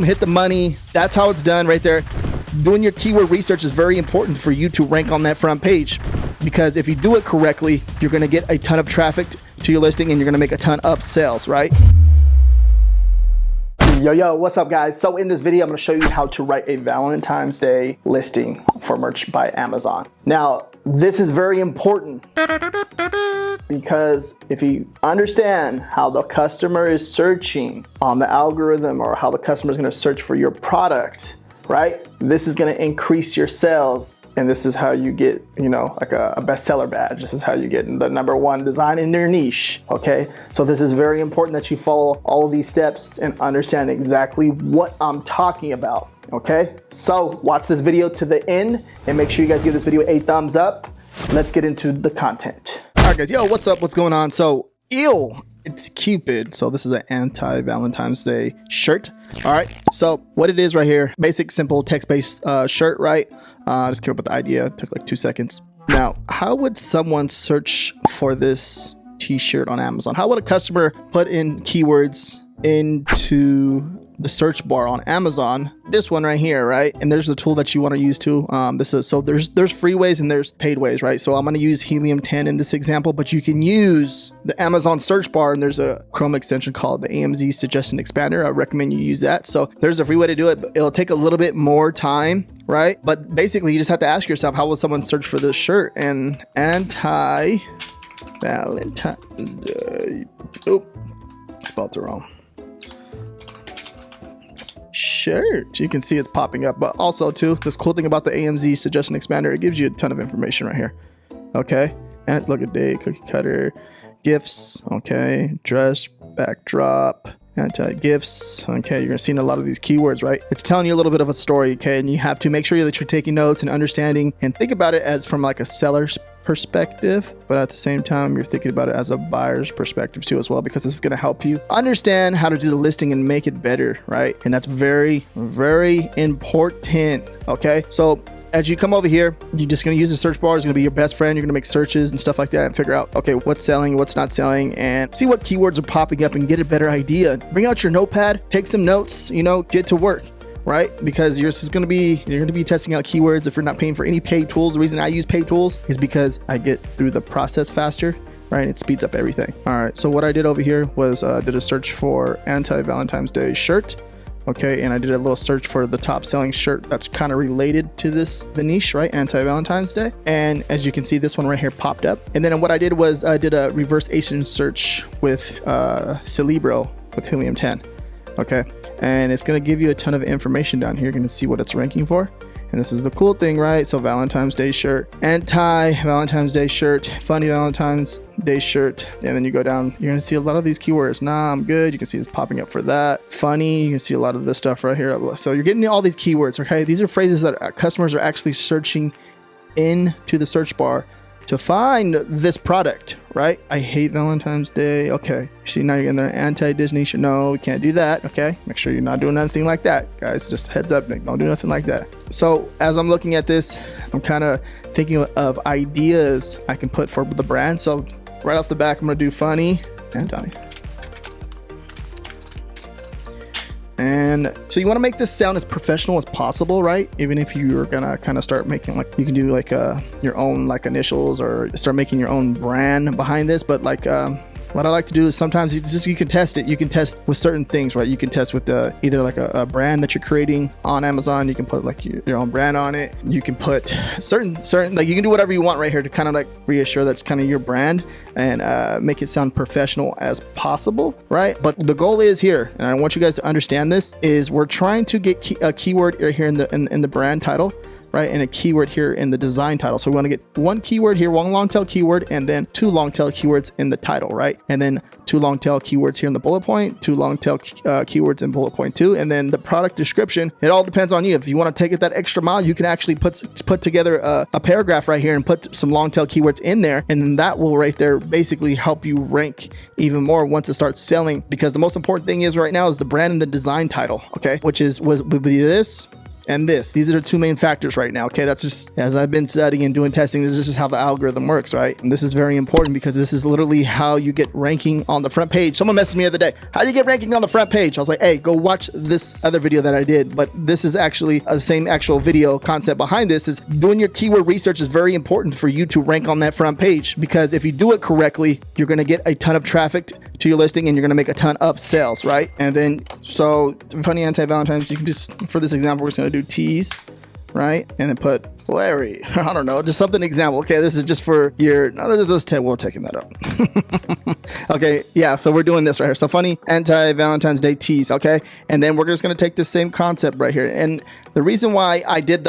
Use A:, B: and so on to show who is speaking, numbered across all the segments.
A: boom, hit the money. That's how it's done right there. Doing your keyword research is very important for you to rank on that front page, because if you do it correctly, you're going to get a ton of traffic to your listing and you're going to make a ton of sales, right? Yo, what's up guys? So in this video, I'm going to show you how to write a Valentine's Day listing for merch by Amazon. Now, this is very important because if you understand how the customer is searching on the algorithm, or how the customer is going to search for your product, right? This is going to increase your sales. And this is how you get, you know, like a bestseller badge. This is how you get the #1 design in your niche, okay? So this is very important that you follow all of these steps and understand exactly what I'm talking about, okay? So watch this video to the end and make sure you guys give this video a thumbs up. Let's get into the content. All right, guys, yo, what's up? What's going on? So, it's Cupid. So this is an anti-Valentine's Day shirt. All right, so what it is right here, basic, simple, text-based shirt, right? I just came up with the idea. It took like 2 seconds. Now, how would someone search for this t-shirt on Amazon? How would a customer put in keywords into the search bar on Amazon? This one right here, right? And there's the tool that you want to use too. There's free ways and there's paid ways, right? So I'm going to use Helium-10 in this example, but you can use the Amazon search bar, and there's a Chrome extension called the AMS I Suggestion Expander. I recommend you use that. So there's a free way to do it, but it'll take a little bit more time, right? But basically you just have to ask yourself, how will someone search for this shirt? And anti-Valentine's Day. Oh, spelled it wrong. Shirt. You can see it's popping up, but also too, this cool thing about the AMS I Suggestion Expander, it gives you a ton of information right here. Okay, and look at date, cookie cutter, gifts, okay, dress, backdrop, anti-gifts. Okay, you're gonna see a lot of these keywords, right? It's telling you a little bit of a story, okay, and you have to make sure that you're taking notes and understanding and think about it as from like a seller's perspective, but at the same time you're thinking about it as a buyer's perspective too as well, because this is going to help you understand how to do the listing and make it better, right? And that's very, very important. Okay, so as you come over here, you're just going to use the search bar. It's going to be your best friend. You're going to make searches and stuff like that and figure out, okay, what's selling, what's not selling, and see what keywords are popping up and get a better idea. Bring out your notepad, take some notes, you know, get to work, right? Because you're going to be testing out keywords if you're not paying for any paid tools. The reason I use paid tools is because I get through the process faster, right? It speeds up everything. All right, so what I did over here was did a search for anti-Valentine's Day shirt. Okay, and I did a little search for the top selling shirt that's kind of related to the niche, right? Anti-Valentine's Day. And as you can see, this one right here popped up. And then what I did was I did a reverse ASIN search with Cerebro with Helium-10. Okay, and it's going to give you a ton of information down here. You're going to see what it's ranking for. And this is the cool thing, right? So Valentine's Day shirt, anti-Valentine's Day shirt, funny Valentine's Day shirt. And then you go down, you're going to see a lot of these keywords. Nah, I'm good. You can see it's popping up for that. Funny, you can see a lot of this stuff right here. So you're getting all these keywords, okay? These are phrases that customers are actually searching into the search bar to find this product, right? I hate Valentine's Day. Okay, you see now you're in there, anti-Disney. No, we can't do that. Okay, make sure you're not doing anything like that, guys. Just a heads up, don't do nothing like that. So as I'm looking at this, I'm kind of thinking of ideas I can put for the brand. So right off the back, I'm gonna do funny anti. And so you want to make this sound as professional as possible, right? Even if you're gonna kind of start making, like, you can do like your own like initials or start making your own brand behind this. But like what I like to do is sometimes you can test it. You can test with certain things, right? You can test with either like a brand that you're creating on Amazon. You can put like your own brand on it. You can put certain like, you can do whatever you want right here to kind of like reassure that's kind of your brand and make it sound professional as possible, right? But the goal is here, and I want you guys to understand this, is we're trying to get a keyword right here in the brand title, right? And a keyword here in the design title. So we want to get one keyword here, one long tail keyword, and then 2 long tail keywords in the title, right? And then 2 long tail keywords here in the bullet point, 2 long tail keywords in bullet point 2, and then the product description. It all depends on you. If you want to take it that extra mile, you can actually put together a paragraph right here and put some long tail keywords in there, and then that will right there basically help you rank even more once it starts selling. Because the most important thing is right now is the brand and the design title, okay? Which would be this. and this. These are the two main factors right now. Okay, that's just, as I've been studying and doing testing, this is just how the algorithm works, right? And this is very important because this is literally how you get ranking on the front page. Someone messaged me the other day, how do you get ranking on the front page? I was like, hey, go watch this other video that I did. But this is actually the same actual video concept behind this. Is doing your keyword research is very important for you to rank on that front page, because if you do it correctly, you're going to get a ton of traffic to your listing and you're going to make a ton of sales, right? And then, so funny anti-Valentines, you can just, for this example, we're just going to do teas, right? And then put Larry. I don't know, just something example. Okay, this is just for your, no, we're taking that up. Okay, yeah, so we're doing this right here. So funny anti-Valentine's Day teas, okay? And then we're just going to take the same concept right here. And the reason why I did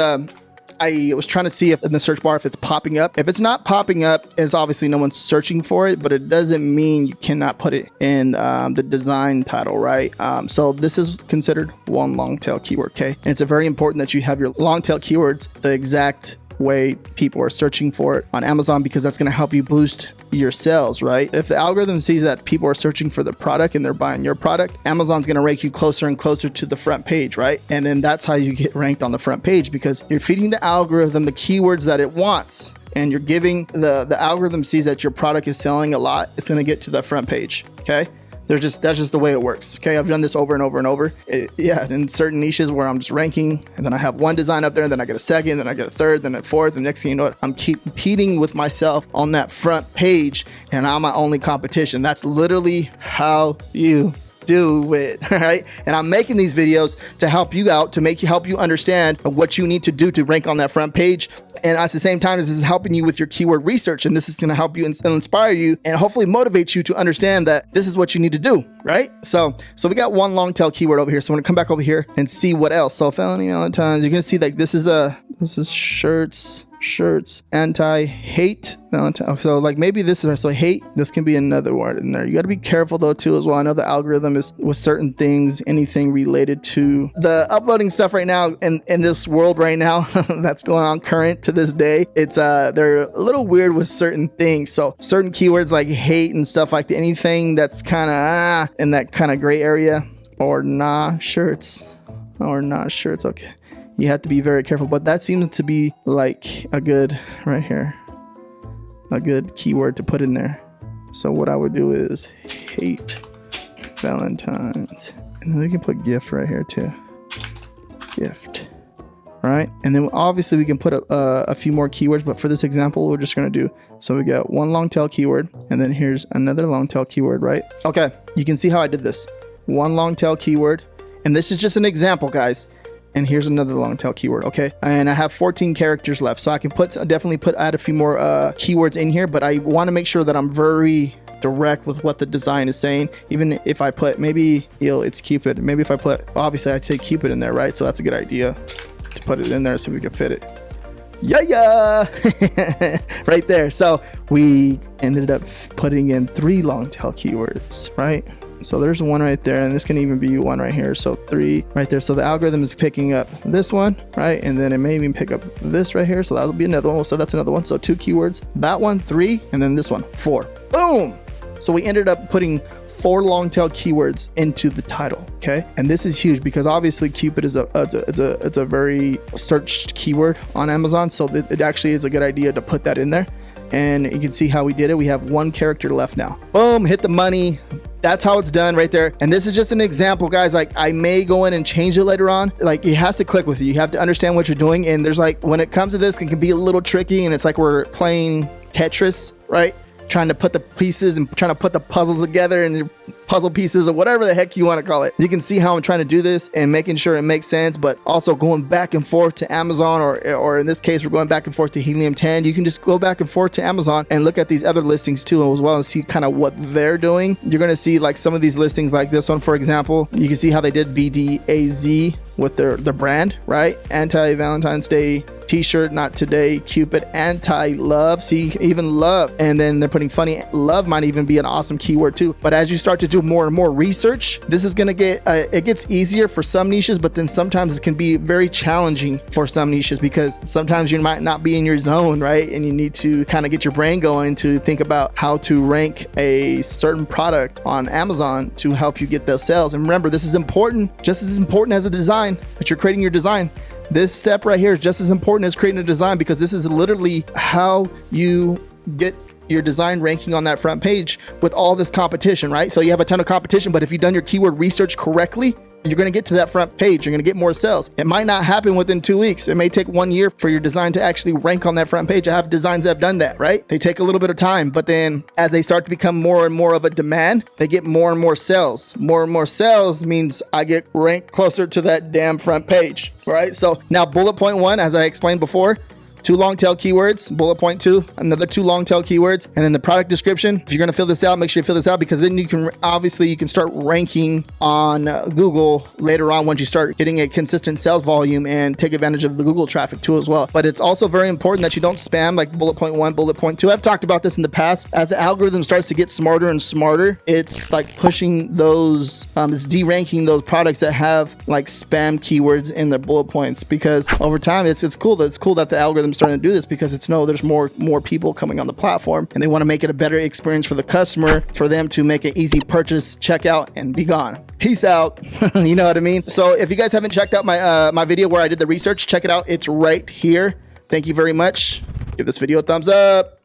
A: I was trying to see if in the search bar if it's popping up. If it's not popping up, it's obviously no one's searching for it, but it doesn't mean you cannot put it in the design title, right? So this is considered one long tail keyword, okay? And it's very important that you have your long tail keywords the exact way people are searching for it on Amazon, because that's going to help you boost your sales, right? If the algorithm sees that people are searching for the product and they're buying your product, Amazon's going to rank you closer and closer to the front page, right? And then that's how you get ranked on the front page, because you're feeding the algorithm the keywords that it wants, and you're giving the algorithm sees that your product is selling a lot, it's going to get to the front page, okay? That's just the way it works. Okay, I've done this over and over and over. Yeah, in certain niches where I'm just ranking, and then I have one design up there, and then I get a second, then I get a third, then a fourth, and next thing you know, I'm competing with myself on that front page, and I'm my only competition. That's literally how you do it, right? And I'm making these videos to help you out, to help you understand what you need to do to rank on that front page. And at the same time, this is helping you with your keyword research, and this is going to help you and inspire you and hopefully motivate you to understand that this is what you need to do, right? So we got one long tail keyword over here. So I'm going to come back over here and see what else. So Valentines, you're going to see like this is shirts, anti-hate Valentine. So like maybe this is so hate, this can be another word in there. You got to be careful though too as well. I know the algorithm is with certain things, anything related to the uploading stuff right now in this world right now that's going on current to this day. It's they're a little weird with certain things. So certain keywords like hate and stuff like that, anything that's kind of in that kind of gray area, or shirts. Okay. You have to be very careful, but that seems to be like a good keyword to put in there. So what I would do is hate Valentines, and then we can put gift right here too. Gift, right? And then obviously we can put a few more keywords, but for this example, we're just going to do, so we got one long tail keyword, and then here's another long tail keyword, right? Okay, you can see how I did this. One long tail keyword, and this is just an example, guys. And here's another long tail keyword, okay? And I have 14 characters left, so I can add a few more keywords in here, but I want to make sure that I'm very direct with what the design is saying. Even if I put maybe it's Cupid, maybe if I put, obviously I'd say Cupid in there, right? So that's a good idea to put it in there so we can fit it. Yeah, right there. So we ended up putting in 3 long tail keywords, right? So there's one right there, and this can even be one right here. So 3 right there. So the algorithm is picking up this one, right? And then it may even pick up this right here. So that'll be another one. So that's another one. So 2 keywords, that one, 3, and then this one, 4. Boom. So we ended up putting 4 long tail keywords into the title. Okay. And this is huge because obviously Cupid is it's a very searched keyword on Amazon. So it actually is a good idea to put that in there. And you can see how we did it. We have 1 character left now. Boom, hit the money. That's how it's done right there. And this is just an example, guys. Like I may go in and change it later on. Like it has to click with you. You have to understand what you're doing. And there's like, when it comes to this, it can be a little tricky, and it's like we're playing Tetris, right? Trying to put the pieces and trying to put the puzzles together, and puzzle pieces or whatever the heck you want to call it. You can see how I'm trying to do this and making sure it makes sense, but also going back and forth to Amazon, or in this case, we're going back and forth to Helium 10. You can just go back and forth to Amazon and look at these other listings too as well and see kind of what they're doing. You're going to see like some of these listings, like this one, for example, you can see how they did BDAZ with their brand, right? Anti-Valentine's Day t-shirt, not today. Cupid, anti-love, see, even love. And then they're putting funny. Love might even be an awesome keyword too. But as you start to do more and more research, this is going to get, it gets easier for some niches, but then sometimes it can be very challenging for some niches because sometimes you might not be in your zone, right? And you need to kind of get your brain going to think about how to rank a certain product on Amazon to help you get those sales. And remember, this is important, just as important as a design, that you're creating your design. This step right here is just as important as creating a design, because this is literally how you get your design ranking on that front page with all this competition, right? So you have a ton of competition, but if you've done your keyword research correctly, you're going to get to that front page. You're going to get more sales. It might not happen within 2 weeks. It may take 1 year for your design to actually rank on that front page. I have designs that have done that, right? They take a little bit of time, but then as they start to become more and more of a demand, they get more and more sales. More and more sales means I get ranked closer to that damn front page, right? So now bullet point 1, as I explained before, 2 long tail keywords. Bullet point 2, another 2 long tail keywords. And then the product description. If you're going to fill this out, make sure you fill this out, because then you can start ranking on Google later on once you start getting a consistent sales volume and take advantage of the Google traffic too as well. But it's also very important that you don't spam like bullet point 1, bullet point 2. I've talked about this in the past. As the algorithm starts to get smarter and smarter, it's like pushing those, it's de-ranking those products that have like spam keywords in their bullet points, because over time it's cool that the algorithm starting to do this, because there's more people coming on the platform, and they want to make it a better experience for the customer, for them to make an easy purchase, check out, and be gone. Peace out. You know what I mean? So if you guys haven't checked out my video where I did the research, check it out. It's right here. Thank you very much. Give this video a thumbs up.